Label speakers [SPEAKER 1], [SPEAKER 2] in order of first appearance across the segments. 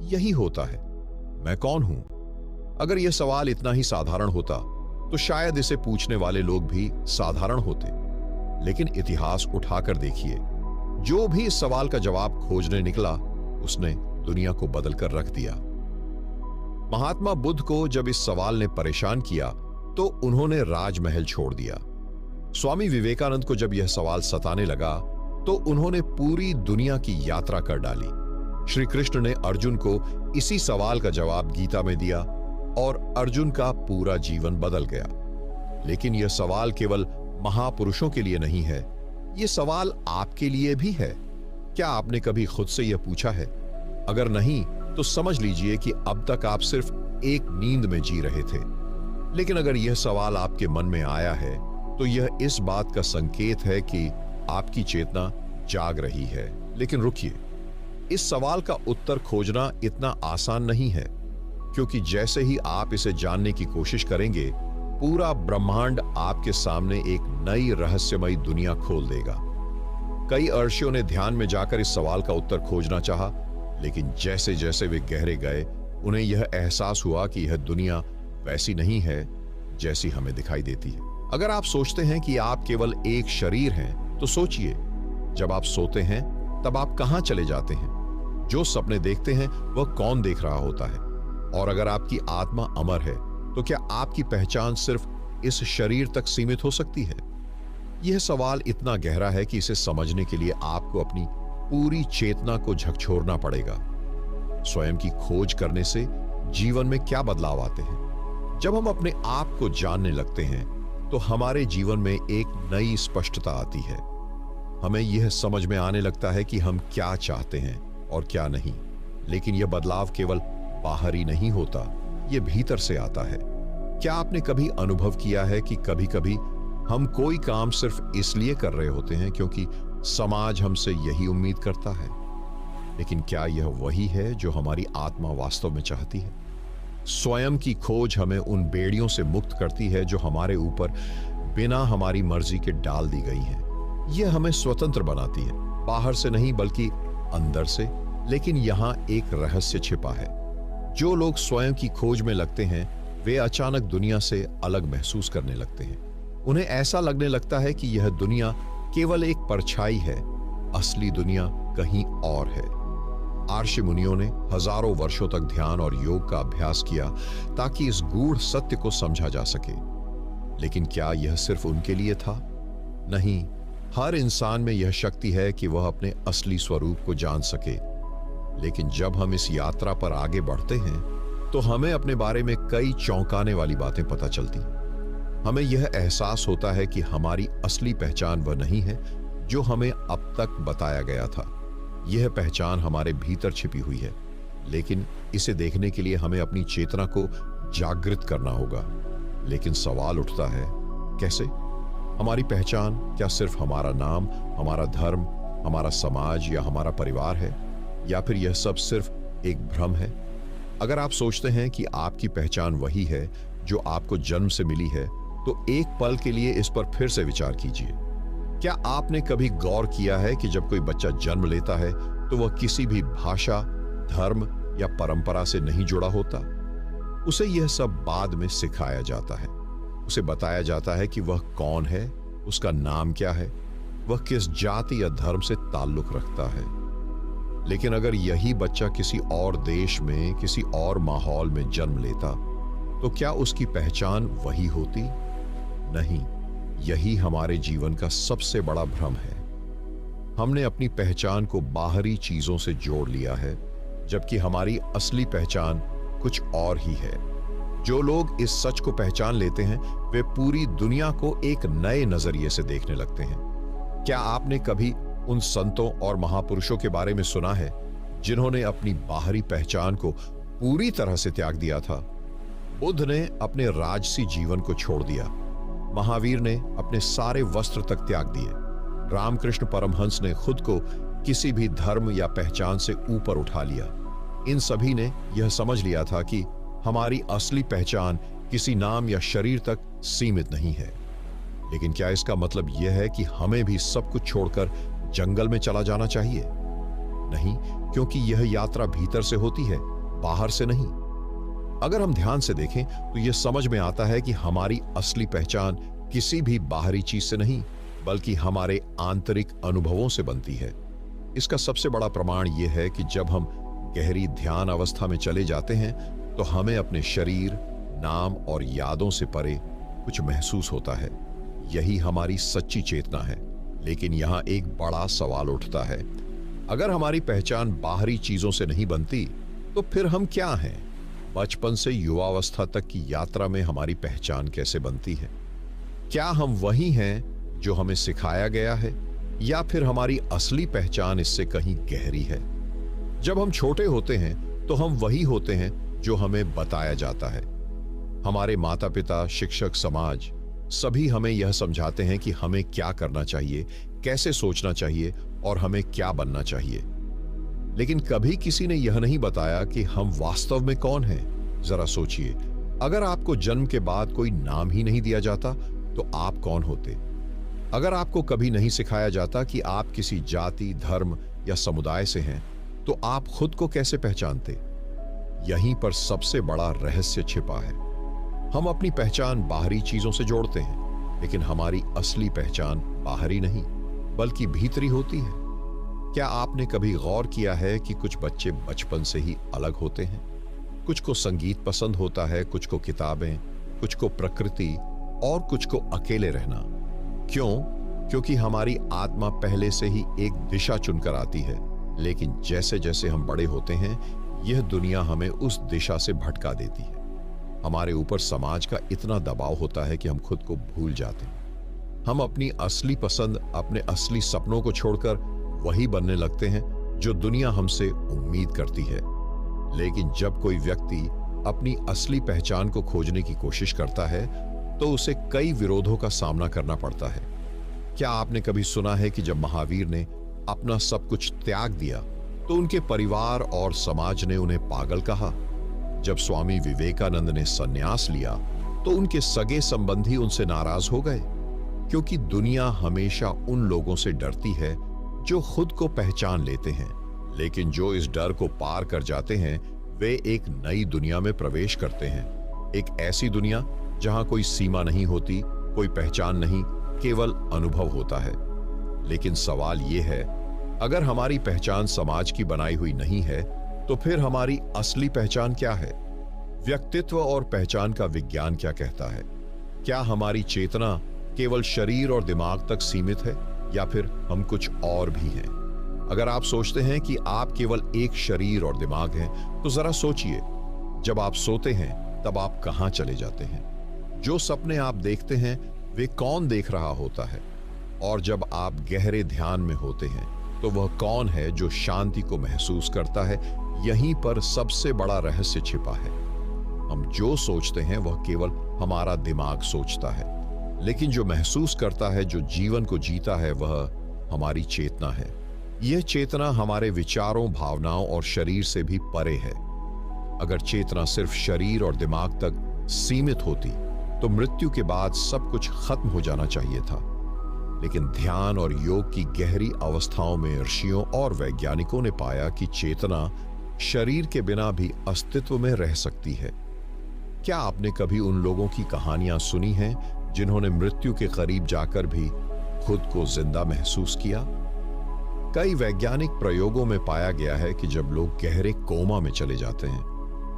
[SPEAKER 1] यही होता है, मैं कौन हूं? अगर यह सवाल इतना ही साधारण होता तो शायद इसे पूछने वाले लोग भी साधारण होते। लेकिन इतिहास उठाकर देखिए, जो भी इस सवाल का जवाब खोजने निकला उसने दुनिया को बदल कर रख दिया। महात्मा बुद्ध को जब इस सवाल ने परेशान किया तो उन्होंने राजमहल छोड़ दिया। स्वामी विवेकानंद को जब यह सवाल सताने लगा तो उन्होंने पूरी दुनिया की यात्रा कर डाली। श्री कृष्ण ने अर्जुन को इसी सवाल का जवाब गीता में दिया और अर्जुन का पूरा जीवन बदल गया। लेकिन यह सवाल केवल महापुरुषों के लिए नहीं है, यह सवाल आपके लिए भी है। क्या आपने कभी खुद से यह पूछा है? अगर नहीं तो समझ लीजिए कि अब तक आप सिर्फ एक नींद में जी रहे थे। लेकिन अगर यह सवाल आपके मन में आया है तो यह इस बात का संकेत है कि आपकी चेतना जाग रही है। लेकिन रुकिए, इस सवाल का उत्तर खोजना इतना आसान नहीं है, क्योंकि जैसे ही आप इसे जानने की कोशिश करेंगे, पूरा ब्रह्मांड आपके सामने एक नई रहस्यमयी दुनिया खोल देगा। कई अर्षियों ने ध्यान में जाकर इस सवाल का उत्तर खोजना चाहा, लेकिन जैसे जैसे वे गहरे गए, उन्हें यह एहसास हुआ कि यह दुनिया वैसी नहीं है जैसी हमें दिखाई देती है। अगर आप सोचते हैं कि आप केवल एक शरीर हैं, तो सोचिए, जब आप सोते हैं तब आप कहां चले जाते हैं? जो सपने देखते हैं वह कौन देख रहा होता है? और अगर आपकी आत्मा अमर है तो क्या आपकी पहचान सिर्फ इस शरीर तक सीमित हो सकती है? यह सवाल इतना गहरा है कि इसे समझने के लिए आपको अपनी पूरी चेतना को झकझोरना पड़ेगा। स्वयं की खोज करने से जीवन में क्या बदलाव आते हैं? जब हम अपने आप को जानने लगते हैं तो हमारे जीवन में एक नई स्पष्टता आती है। हमें यह समझ में आने लगता है कि हम क्या चाहते हैं और क्या नहीं। लेकिन यह बदलाव केवल बाहरी नहीं होता, यह भीतर से आता है। क्या आपने कभी अनुभव किया है कि कभी-कभी हम कोई काम सिर्फ इसलिए कर रहे होते हैं क्योंकि समाज हमसे यही उम्मीद करता है? लेकिन क्या यह वही है जो हमारी आत्मा वास्तव में चाहती है? स्वयं की खोज हमें उन बेड़ियों से मुक्त करती है जो हमारे ऊपर बिना हमारी मर्जी के डाल दी गई हैं। यह हमें स्वतंत्र बनाती है, बाहर से नहीं बल्कि अंदर से। लेकिन यहाँ एक रहस्य छिपा है। जो लोग स्वयं की खोज में लगते हैं वे अचानक दुनिया से अलग महसूस करने लगते हैं। उन्हें ऐसा लगने लगता है कि यह दुनिया केवल एक परछाई है, असली दुनिया कहीं और है। आर्षि मुनियों ने हजारों वर्षों तक ध्यान और योग का अभ्यास किया ताकि इस गूढ़ सत्य को समझा जा सके। लेकिन क्या यह सिर्फ उनके लिए था? नहीं, हर इंसान में यह शक्ति है कि वह अपने असली स्वरूप को जान सके। लेकिन जब हम इस यात्रा पर आगे बढ़ते हैं तो हमें अपने बारे में कई चौंकाने वाली बातें पता चलती। हमें यह एहसास होता है कि हमारी असली पहचान वह नहीं है जो हमें अब तक बताया गया था। यह पहचान हमारे भीतर छिपी हुई है, लेकिन इसे देखने के लिए हमें अपनी चेतना को जागृत करना होगा। लेकिन सवाल उठता है, कैसे? हमारी पहचान क्या सिर्फ हमारा नाम, हमारा धर्म, हमारा समाज या हमारा परिवार है, या फिर यह सब सिर्फ एक भ्रम है? अगर आप सोचते हैं कि आपकी पहचान वही है जो आपको जन्म से मिली है, तो एक पल के लिए इस पर फिर से विचार कीजिए। क्या आपने कभी गौर किया है कि जब कोई बच्चा जन्म लेता है तो वह किसी भी भाषा, धर्म या परंपरा से नहीं जुड़ा होता? उसे यह सब बाद में सिखाया जाता है। उसे बताया जाता है कि वह कौन है, उसका नाम क्या है, वह किस जाति या धर्म से ताल्लुक रखता है। लेकिन अगर यही बच्चा किसी और देश में, किसी और माहौल में जन्म लेता, तो क्या उसकी पहचान वही होती? नहीं, यही हमारे जीवन का सबसे बड़ा भ्रम है। हमने अपनी पहचान को बाहरी चीजों से जोड़ लिया है, जबकि हमारी असली पहचान कुछ और ही है। जो लोग इस सच को पहचान लेते हैं वे पूरी दुनिया को एक नए नजरिए से देखने लगते हैं। क्या आपने कभी उन संतों और महापुरुषों के बारे में सुना है जिन्होंने अपनी बाहरी पहचान को पूरी तरह से त्याग दिया था? बुद्ध ने अपने राजसी जीवन को छोड़ दिया, महावीर ने अपने सारे वस्त्र तक त्याग दिए, रामकृष्ण परमहंस ने खुद को किसी भी धर्म या पहचान से ऊपर उठा लिया। इन सभी ने यह समझ लिया था कि हमारी असली पहचान किसी नाम या शरीर तक सीमित नहीं है। लेकिन क्या इसका मतलब यह है कि हमें भी सब कुछ छोड़कर जंगल में चला जाना चाहिए? नहीं, क्योंकि यह यात्रा भीतर से होती है, बाहर से नहीं। अगर हम ध्यान से देखें तो यह समझ में आता है कि हमारी असली पहचान किसी भी बाहरी चीज से नहीं, बल्कि हमारे आंतरिक अनुभवों से बनती है। इसका सबसे बड़ा प्रमाण यह है कि जब हम गहरी ध्यान अवस्था में चले जाते हैं तो हमें अपने शरीर, नाम और यादों से परे कुछ महसूस होता है। यही हमारी सच्ची चेतना है। लेकिन यहां एक बड़ा सवाल उठता है, अगर हमारी पहचान बाहरी चीजों से नहीं बनती तो फिर हम क्या हैं? बचपन से युवावस्था तक की यात्रा में हमारी पहचान कैसे बनती है? क्या हम वही हैं जो हमें सिखाया गया है, या फिर हमारी असली पहचान इससे कहीं गहरी है? जब हम छोटे होते हैं तो हम वही होते हैं जो हमें बताया जाता है। हमारे माता पिता, शिक्षक, समाज सभी हमें यह समझाते हैं कि हमें क्या करना चाहिए, कैसे सोचना चाहिए और हमें क्या बनना चाहिए। लेकिन कभी किसी ने यह नहीं बताया कि हम वास्तव में कौन हैं। जरा सोचिए, अगर आपको जन्म के बाद कोई नाम ही नहीं दिया जाता तो आप कौन होते? अगर आपको कभी नहीं सिखाया जाता कि आप किसी जाति, धर्म या समुदाय से हैं, तो आप खुद को कैसे पहचानते? यहीं पर सबसे बड़ा रहस्य छिपा है। हम अपनी पहचान बाहरी चीजों से जोड़ते हैं, लेकिन हमारी असली पहचान बाहरी नहीं बल्कि भीतरी होती है। क्या आपने कभी गौर किया है कि कुछ बच्चे बचपन से ही अलग होते हैं? कुछ को संगीत पसंद होता है, कुछ को किताबें, कुछ को प्रकृति और कुछ को अकेले रहना। क्यों? क्योंकि हमारी आत्मा पहले से ही एक दिशा चुनकर आती है, लेकिन जैसे जैसे हम बड़े होते हैं यह दुनिया हमें उस दिशा से भटका देती है। हमारे ऊपर समाज का इतना दबाव होता है कि हम खुद को भूल जाते हैं। हम अपनी असली पसंद, अपने असली सपनों को छोड़कर वही बनने लगते हैं जो दुनिया हमसे उम्मीद करती है। लेकिन जब कोई व्यक्ति अपनी असली पहचान को खोजने की कोशिश करता है तो उसे कई विरोधों का सामना करना पड़ता है। क्या आपने कभी सुना है कि जब महावीर ने अपना सब कुछ त्याग दिया तो उनके परिवार और समाज ने उन्हें पागल कहा? जब स्वामी विवेकानंद ने संन्यास लिया तो उनके सगे संबंधी उनसे नाराज हो गए, क्योंकि दुनिया हमेशा उन लोगों से डरती है जो खुद को पहचान लेते हैं। लेकिन जो इस डर को पार कर जाते हैं वे एक नई दुनिया में प्रवेश करते हैं। एक ऐसी दुनिया जहां कोई सीमा नहीं होती, कोई पहचान नहीं, केवल अनुभव होता है। लेकिन सवाल यह है, अगर हमारी पहचान समाज की बनाई हुई नहीं है तो फिर हमारी असली पहचान क्या है? व्यक्तित्व और पहचान का विज्ञान क्या कहता है? क्या हमारी चेतना केवल शरीर और दिमाग तक सीमित है, या फिर हम कुछ और भी हैं? अगर आप सोचते हैं कि आप केवल एक शरीर और दिमाग हैं, तो जरा सोचिए, जब आप सोते हैं तब आप कहां चले जाते हैं? जो सपने आप देखते हैं वे कौन देख रहा होता है? और जब आप गहरे ध्यान में होते हैं तो वह कौन है जो शांति को महसूस करता है? यहीं पर सबसे बड़ा रहस्य छिपा है। हम जो सोचते हैं वह केवल हमारा दिमाग सोचता है, लेकिन जो महसूस करता है, जो जीवन को जीता है, वह हमारी चेतना है। यह चेतना हमारे विचारों, भावनाओं और शरीर से भी परे है। अगर चेतना सिर्फ शरीर और दिमाग तक सीमित होती तो मृत्यु के बाद सब कुछ खत्म हो जाना चाहिए था। लेकिन ध्यान और योग की गहरी अवस्थाओं में ऋषियों और वैज्ञानिकों ने पाया कि चेतना शरीर के बिना भी अस्तित्व में रह सकती है। क्या आपने कभी उन लोगों की कहानियां सुनी हैं जिन्होंने मृत्यु के करीब जाकर भी खुद को जिंदा महसूस किया? कई वैज्ञानिक प्रयोगों में पाया गया है कि जब लोग गहरे कोमा में चले जाते हैं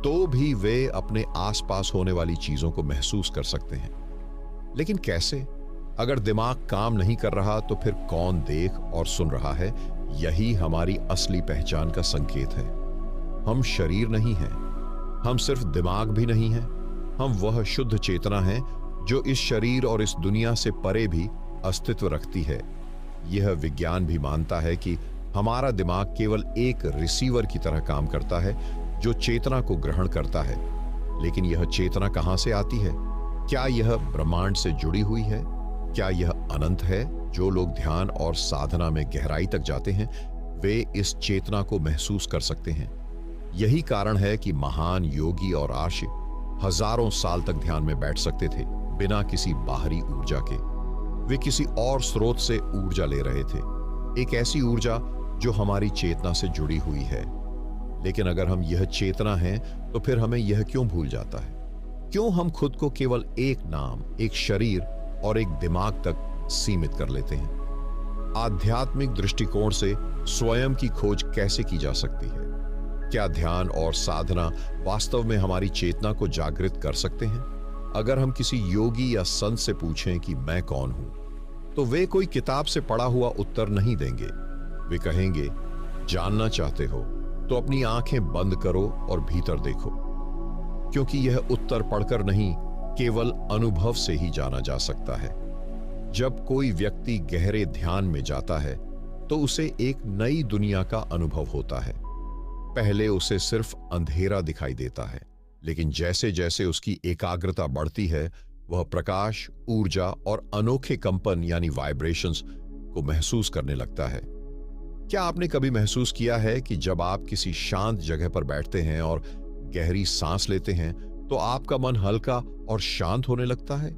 [SPEAKER 1] तो भी वे अपने आसपास होने वाली चीजों को महसूस कर सकते हैं। लेकिन कैसे? अगर दिमाग काम नहीं कर रहा तो फिर कौन देख और सुन रहा है? यही हमारी असली पहचान का संकेत है। हम शरीर नहीं हैं, हम सिर्फ दिमाग भी नहीं हैं, हम वह शुद्ध चेतना हैं जो इस शरीर और इस दुनिया से परे भी अस्तित्व रखती है। यह विज्ञान भी मानता है कि हमारा दिमाग केवल एक रिसीवर की तरह काम करता है जो चेतना को ग्रहण करता है। लेकिन यह चेतना कहां से आती है? क्या यह ब्रह्मांड से जुड़ी हुई है? क्या यह अनंत है? जो लोग ध्यान और साधना में गहराई तक जाते हैं वे इस चेतना को महसूस कर सकते हैं। यही कारण है कि महान योगी और आर्षि हजारों साल तक ध्यान में बैठ सकते थे बिना किसी बाहरी ऊर्जा के। वे किसी और स्रोत से ऊर्जा ले रहे थे, एक ऐसी ऊर्जा जो हमारी चेतना से जुड़ी हुई है। लेकिन अगर हम यह चेतना हैं, तो फिर हमें यह क्यों भूल जाता है? क्यों हम खुद को केवल एक नाम, एक शरीर और एक दिमाग तक सीमित कर लेते हैं? आध्यात्मिक दृष्टिकोण से स्वयं की खोज कैसे की जा सकती है? क्या ध्यान और साधना वास्तव में हमारी चेतना को जागृत कर सकते हैं? अगर हम किसी योगी या संत से पूछें कि मैं कौन हूं, तो वे कोई किताब से पढ़ा हुआ उत्तर नहीं देंगे। वे कहेंगे, जानना चाहते हो तो अपनी आंखें बंद करो और भीतर देखो, क्योंकि यह उत्तर पढ़कर नहीं, केवल अनुभव से ही जाना जा सकता है। जब कोई व्यक्ति गहरे ध्यान में जाता है तो उसे एक नई दुनिया का अनुभव होता है। पहले उसे सिर्फ अंधेरा दिखाई देता है, लेकिन जैसे जैसे उसकी एकाग्रता बढ़ती है, वह प्रकाश, ऊर्जा और अनोखे कंपन यानी वाइब्रेशंस को महसूस करने लगता है। क्या आपने कभी महसूस किया है कि जब आप किसी शांत जगह पर बैठते हैं और गहरी सांस लेते हैं, तो आपका मन हल्का और शांत होने लगता है?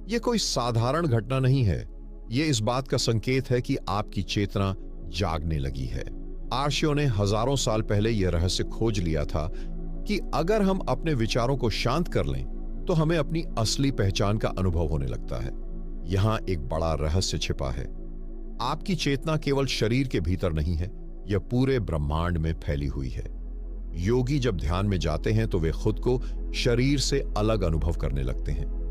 [SPEAKER 1] यह कोई साधारण घटना नहीं है। यह इस बात का संकेत है कि आपकी चेतना जागने लगी है। आर्षियों ने हजारों साल पहले यह रहस्य खोज लिया था कि अगर हम अपने विचारों को शांत कर लें, तो हमें अपनी असली पहचान का अनुभव होने लगता है। यहां एक बड़ा रहस्य छिपा है। आपकी चेतना केवल शरीर के भीतर नहीं है, यह पूरे ब्रह्मांड में फैली हुई है। योगी जब ध्यान में जाते हैं तो वे खुद को शरीर से अलग अनुभव करने लगते हैं।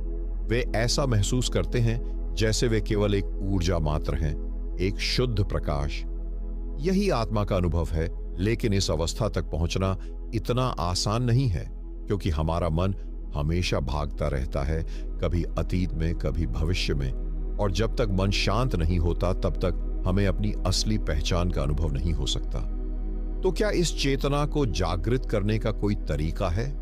[SPEAKER 1] वे ऐसा महसूस करते हैं जैसे वे केवल एक ऊर्जा मात्र हैं, एक शुद्ध प्रकाश। यही आत्मा का अनुभव है, लेकिन इस अवस्था तक पहुंचना इतना आसान नहीं है, क्योंकि हमारा मन हमेशा भागता रहता है, कभी अतीत में, कभी भविष्य में, और जब तक मन शांत नहीं होता, तब तक हमें अपनी असली पहचान का अनुभव नहीं हो सकता। तो क्या इस चेतना को जागृत करने का कोई तरीका है?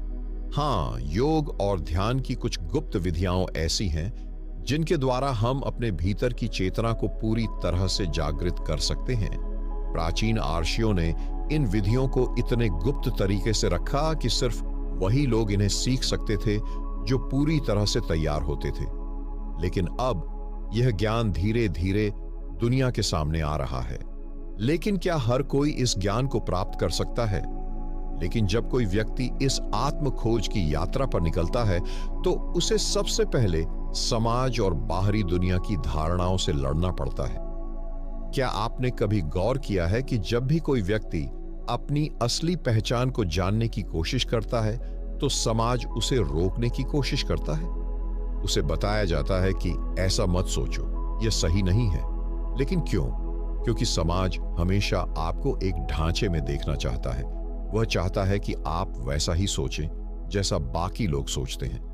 [SPEAKER 1] हाँ, योग और ध्यान की कुछ गुप्त विधियां ऐसी हैं जिनके द्वारा हम अपने भीतर की चेतना को पूरी तरह से जागृत कर सकते हैं। प्राचीन आर्षियों ने इन विधियों को इतने गुप्त तरीके से रखा कि सिर्फ वही लोग इन्हें सीख सकते थे जो पूरी तरह से तैयार होते थे। लेकिन अब यह ज्ञान धीरे धीरे दुनिया के सामने आ रहा है। लेकिन क्या हर कोई इस ज्ञान को प्राप्त कर सकता है? लेकिन जब कोई व्यक्ति इस आत्म खोज की यात्रा पर निकलता है, तो उसे सबसे पहले समाज और बाहरी दुनिया की धारणाओं से लड़ना पड़ता है। क्या आपने कभी गौर किया है कि जब भी कोई व्यक्ति अपनी असली पहचान को जानने की कोशिश करता है, तो समाज उसे रोकने की कोशिश करता है? उसे बताया जाता है कि ऐसा मत सोचो, यह सही नहीं है। लेकिन क्यों? क्योंकि समाज हमेशा आपको एक ढांचे में देखना चाहता है। वह चाहता है कि आप वैसा ही सोचें जैसा बाकी लोग सोचते हैं।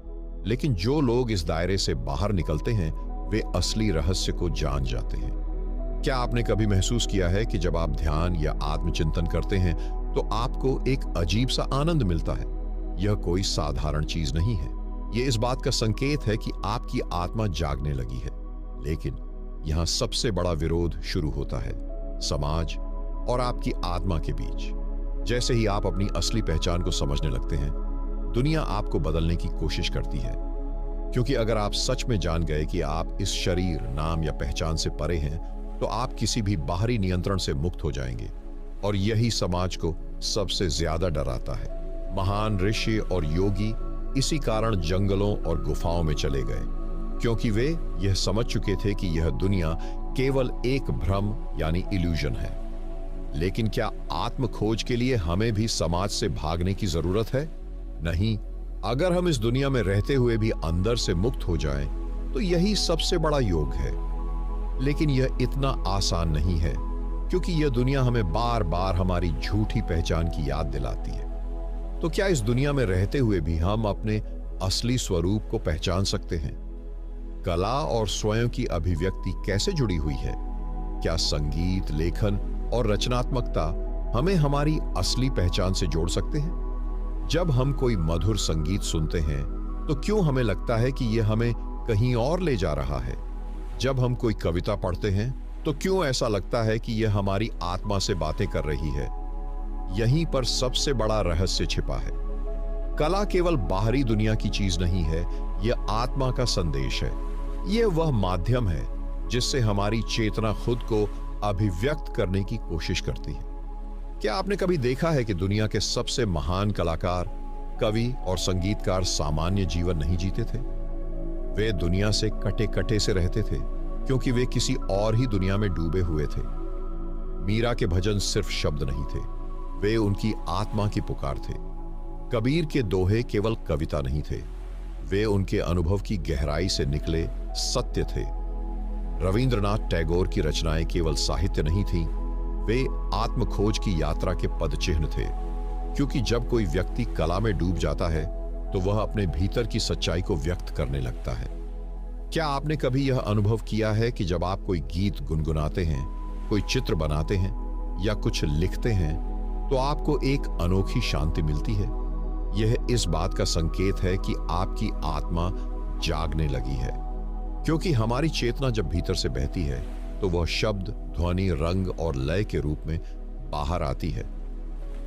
[SPEAKER 1] लेकिन जो लोग इस दायरे से बाहर निकलते हैं, वे असली रहस्य को जान जाते हैं। क्या आपने कभी महसूस किया है कि जब आप ध्यान या आत्मचिंतन करते हैं, तो आपको एक अजीब सा आनंद मिलता है? यह कोई साधारण चीज नहीं है। यह इस बात का संकेत है कि आपकी आत्मा जागने लगी है। लेकिन यहां सबसे बड़ा विरोध शुरू होता है, समाज और आपकी आत्मा के बीच। जैसे ही आप अपनी असली पहचान को समझने लगते हैं, दुनिया आपको बदलने की कोशिश करती है। क्योंकि अगर आप सच में जान गए कि आप इस शरीर, नाम या पहचान से परे हैं, तो आप किसी भी बाहरी नियंत्रण से मुक्त हो जाएंगे। और यही समाज को सबसे ज्यादा डराता है। महान ऋषि और योगी इसी कारण जंगलों और गुफाओं में चले गए, क्योंकि वे यह समझ चुके थे कि यह दुनिया केवल एक भ्रम यानी इल्यूजन है। लेकिन क्या आत्म खोज के लिए हमें भी समाज से भागने की जरूरत है? नहीं। अगर हम इस दुनिया में रहते हुए भी अंदर से मुक्त हो जाएं, तो यही सबसे बड़ा योग है। लेकिन यह इतना आसान नहीं है, क्योंकि यह दुनिया हमें बार बार हमारी झूठी पहचान की याद दिलाती है। तो क्या इस दुनिया में रहते हुए भी हम अपने असली स्वरूप को पहचान सकते हैं? कला और स्वयं की अभिव्यक्ति कैसे जुड़ी हुई है? क्या संगीत, लेखन और रचनात्मकता हमें हमारी असली पहचान से जोड़ सकते हैं? जब हम कोई मधुर संगीत सुनते हैं, तो क्यों हमें लगता है कि यह हमें कहीं और ले जा रहा है? जब हम कोई कविता पढ़ते हैं, तो क्यों ऐसा लगता है कि यह हमारी आत्मा से बातें कर रही है? यहीं पर सबसे बड़ा रहस्य छिपा है। कला केवल बाहरी दुनिया की चीज नहीं है, यह आत्मा का संदेश है। यह वह माध्यम है जिससे हमारी चेतना खुद को अभिव्यक्त करने की कोशिश करती है। क्या आपने कभी देखा है कि दुनिया के सबसे महान कलाकार, कवि और संगीतकार सामान्य जीवन नहीं जीते थे? वे दुनिया से कटे कटे से रहते थे क्योंकि वे किसी और ही दुनिया में डूबे हुए थे। मीरा के भजन सिर्फ शब्द नहीं थे, वे उनकी आत्मा की पुकार थे। कबीर के दोहे केवल कविता नहीं थे, वे उनके अनुभव की गहराई से निकले सत्य थे। रविंद्रनाथ टैगोर की रचनाएं केवल साहित्य नहीं थीं, वे आत्मखोज की यात्रा के पदचिह्न थे। क्योंकि जब कोई व्यक्ति कला में डूब जाता है तो वह अपने भीतर की सच्चाई को व्यक्त करने लगता है। क्या आपने कभी यह अनुभव किया है कि जब आप कोई गीत गुनगुनाते हैं, कोई चित्र बनाते हैं या कुछ लिखते हैं तो आपको एक अनोखी शांति मिलती है? यह इस बात का संकेत है कि आपकी आत्मा जागने लगी है। क्योंकि हमारी चेतना जब भीतर से बहती है तो वह शब्द, ध्वनि, रंग और लय के रूप में बाहर आती है।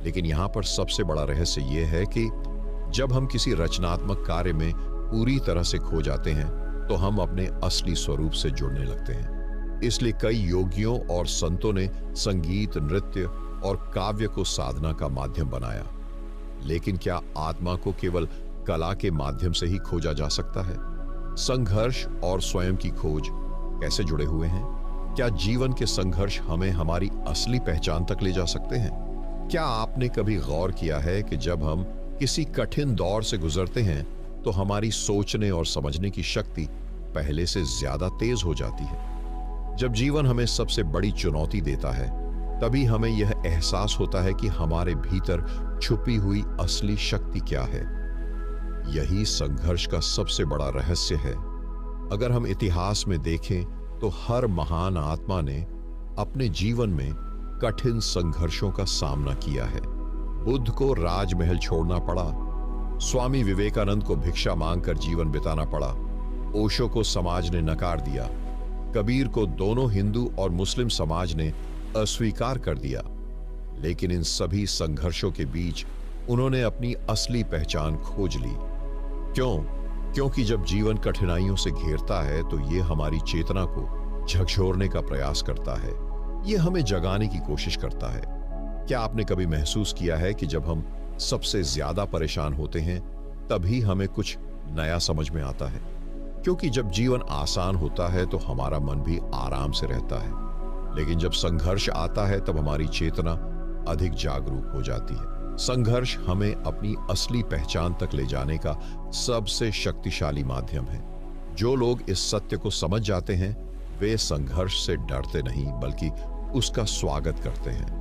[SPEAKER 1] लेकिन यहां पर सबसे बड़ा रहस्य यह है कि जब हम किसी रचनात्मक कार्य में पूरी तरह से खो जाते हैं तो हम अपने असली स्वरूप से जुड़ने लगते हैं। इसलिए कई योगियों और संतों ने संगीत, नृत्य और काव्य को साधना का माध्यम बनाया। लेकिन क्या आत्मा को केवल कला के माध्यम से ही खोजा जा सकता है? संघर्ष और स्वयं की खोज कैसे जुड़े हुए हैं? क्या जीवन के संघर्ष हमें हमारी असली पहचान तक ले जा सकते हैं? क्या आपने कभी गौर किया है कि जब हम किसी कठिन दौर से गुजरते हैं तो हमारी सोचने और समझने की शक्ति पहले से ज्यादा तेज हो जाती है? जब जीवन हमें सबसे बड़ी चुनौती देता है तभी हमें यह एहसास होता है कि हमारे भीतर छुपी हुई असली शक्ति क्या है। यही संघर्ष का सबसे बड़ा रहस्य है। अगर हम इतिहास में देखें तो हर महान आत्मा ने अपने जीवन में कठिन संघर्षों का सामना किया है। बुद्ध को राजमहल छोड़ना पड़ा, स्वामी विवेकानंद को भिक्षा मांगकर जीवन बिताना पड़ा, ओशो को समाज ने नकार दिया, कबीर को दोनों हिंदू और मुस्लिम समाज ने अस्वीकार कर दिया। लेकिन इन सभी संघर्षों के बीच उन्होंने अपनी असली पहचान खोज ली। क्यों? क्योंकि जब जीवन कठिनाइयों से घेरता है तो ये हमारी चेतना को झकझोरने का प्रयास करता है, ये हमें जगाने की कोशिश करता है। क्या आपने कभी महसूस किया है कि जब हम सबसे ज्यादा परेशान होते हैं तभी हमें कुछ नया समझ में आता है? क्योंकि जब जीवन आसान होता है तो हमारा मन भी आराम से रहता है, लेकिन जब संघर्ष आता है तब हमारी चेतना अधिक जागरूक हो जाती है। संघर्ष हमें अपनी असली पहचान तक ले जाने का सबसे शक्तिशाली माध्यम है। जो लोग इस सत्य को समझ जाते हैं वे संघर्ष से डरते नहीं बल्कि उसका स्वागत करते हैं।